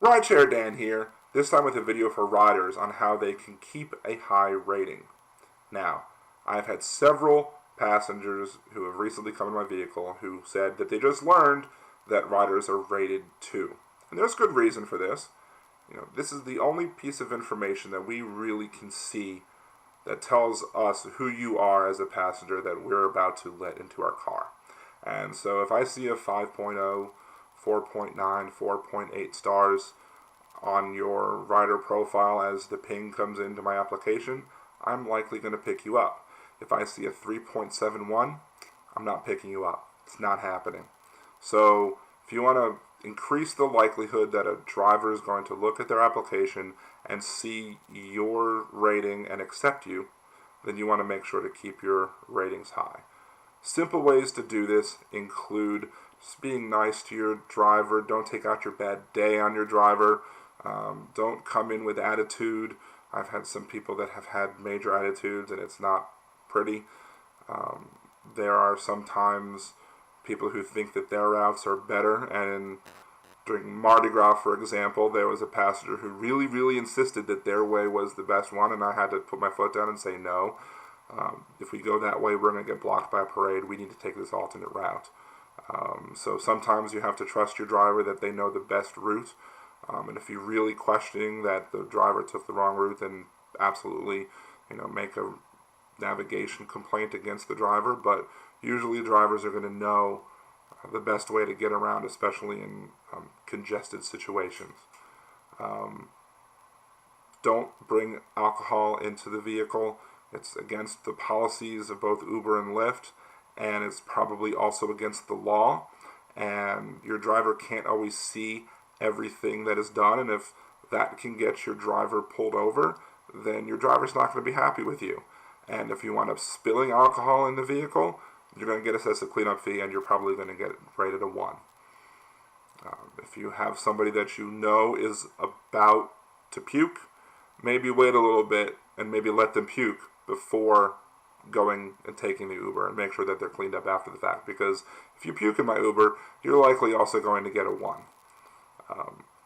RideShareDan here, this time with a video for riders on how they can keep a high rating. Now, I've had several passengers who have recently come in my vehicle who said that they just learned that riders are rated 2. And there's good reason for this. This is the only piece of information that we really can see that tells us who you are as a passenger that we're about to let into our car. And so if I see a 5.0, 4.9, 4.8 stars on your rider profile as the ping comes into my application, I'm likely going to pick you up. If I see a 3.71, I'm not picking you up. It's not happening. So if you want to increase the likelihood that a driver is going to look at their application and see your rating and accept you, then you want to make sure to keep your ratings high. Simple ways to do this include just being nice to your driver. Don't take out your bad day on your driver. Don't come in with attitude. I've had some people that have had major attitudes and it's not pretty. There are sometimes people who think that their routes are better, and during Mardi Gras, for example, there was a passenger who really insisted that their way was the best one, and I had to put my foot down and say no. If we go that way, we're going to get blocked by a parade. We need to take this alternate route. So sometimes you have to trust your driver that they know the best route. And if you're really questioning that the driver took the wrong route, then absolutely, make a navigation complaint against the driver. But usually drivers are going to know the best way to get around, especially in congested situations. Don't bring alcohol into the vehicle. It's against the policies of both Uber and Lyft, and it's probably also against the law. And your driver can't always see everything that is done, and if that can get your driver pulled over, then your driver's not going to be happy with you. And if you wind up spilling alcohol in the vehicle, you're going to get assessed a cleanup fee, and you're probably going to get rated a 1. If you have somebody that you know is about to puke, maybe wait a little bit and maybe let them puke before going and taking the Uber, and make sure that they're cleaned up after the fact, because if you puke in my Uber, you're likely also going to get a 1.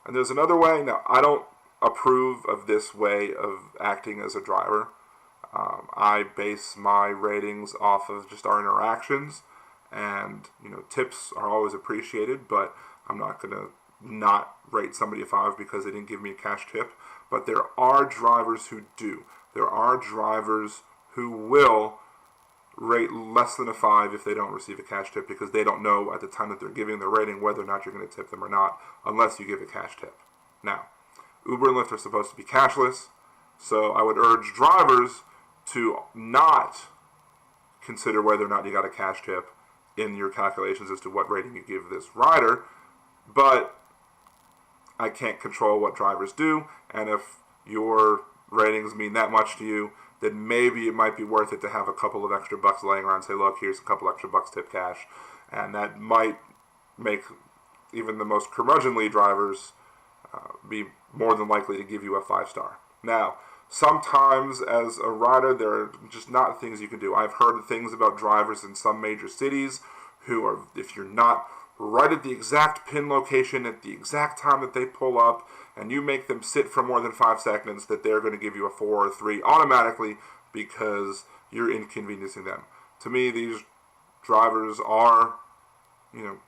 And there's another way. Now, I don't approve of this way of acting as a driver. I base my ratings off of just our interactions, and tips are always appreciated, but I'm not going to not rate somebody a 5 because they didn't give me a cash tip. But there are drivers who do. There are drivers who will rate less than a 5 if they don't receive a cash tip, because they don't know at the time that they're giving their rating whether or not you're going to tip them or not, unless you give a cash tip. Now, Uber and Lyft are supposed to be cashless, so I would urge drivers to not consider whether or not you got a cash tip in your calculations as to what rating you give this rider. But I can't control what drivers do, and if your ratings mean that much to you, then maybe it might be worth it to have a couple of extra bucks laying around and say, look, here's a couple extra bucks tip cash. And that might make even the most curmudgeonly drivers be more than likely to give you a 5-star. Now, sometimes as a rider, there are just not things you can do. I've heard things about drivers in some major cities who are, if you're not right at the exact pin location at the exact time that they pull up, and you make them sit for more than 5 seconds, that they're going to give you a 4 or 3 automatically because you're inconveniencing them. To me, these drivers are,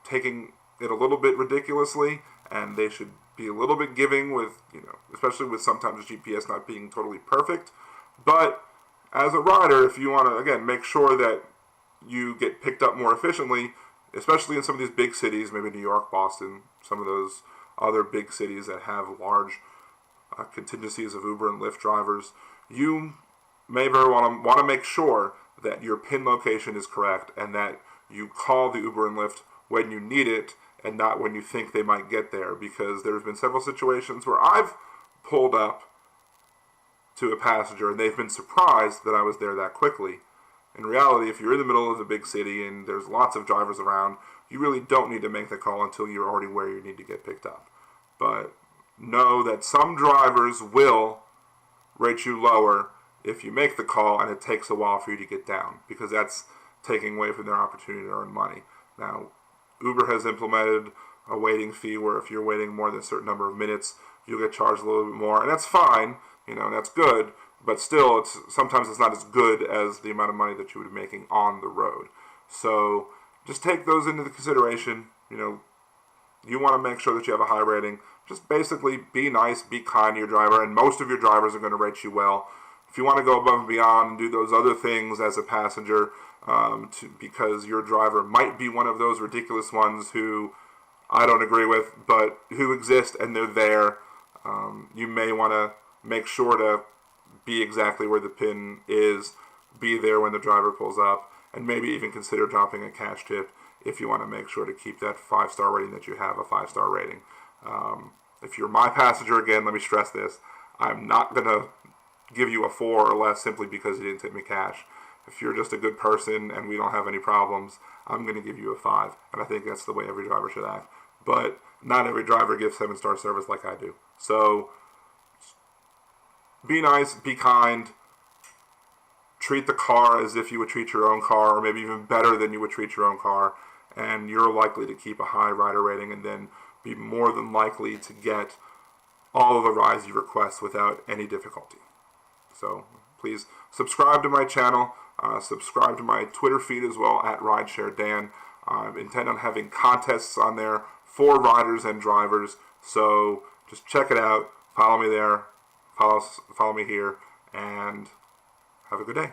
taking it a little bit ridiculously, and they should be a little bit giving with, especially with sometimes GPS not being totally perfect. But as a rider, if you want to, again, make sure that you get picked up more efficiently, especially in some of these big cities, maybe New York, Boston, some of those other big cities that have large contingencies of Uber and Lyft drivers, you may very well want to make sure that your pin location is correct and that you call the Uber and Lyft when you need it and not when you think they might get there, because there's been several situations where I've pulled up to a passenger and they've been surprised that I was there that quickly. In reality, if you're in the middle of a big city and there's lots of drivers around, you really don't need to make the call until you're already where you need to get picked up. But know that some drivers will rate you lower if you make the call and it takes a while for you to get down, because that's taking away from their opportunity to earn money. Now, Uber has implemented a waiting fee where if you're waiting more than a certain number of minutes, you'll get charged a little bit more, and that's fine, that's good, but still, sometimes it's not as good as the amount of money that you would be making on the road. So just take those into consideration. You want to make sure that you have a high rating. Just basically be nice, be kind to your driver, and most of your drivers are going to rate you well. If you want to go above and beyond and do those other things as a passenger, because your driver might be one of those ridiculous ones who I don't agree with, but who exist and they're there, you may want to make sure to be exactly where the pin is, be there when the driver pulls up, and maybe even consider dropping a cash tip if you want to make sure to keep that 5-star rating that you have a 5-star rating. If you're my passenger, again, let me stress this, I'm not going to give you a 4 or less simply because you didn't tip me cash. If you're just a good person and we don't have any problems, I'm going to give you a 5. And I think that's the way every driver should act. But not every driver gives 7-star service like I do. So be nice, be kind, treat the car as if you would treat your own car, or maybe even better than you would treat your own car, and you're likely to keep a high rider rating and then be more than likely to get all of the rides you request without any difficulty. So please subscribe to my channel, subscribe to my Twitter feed as well, at RideShareDan. I intend on having contests on there for riders and drivers, so just check it out, follow me there, follow me here, and have a good day.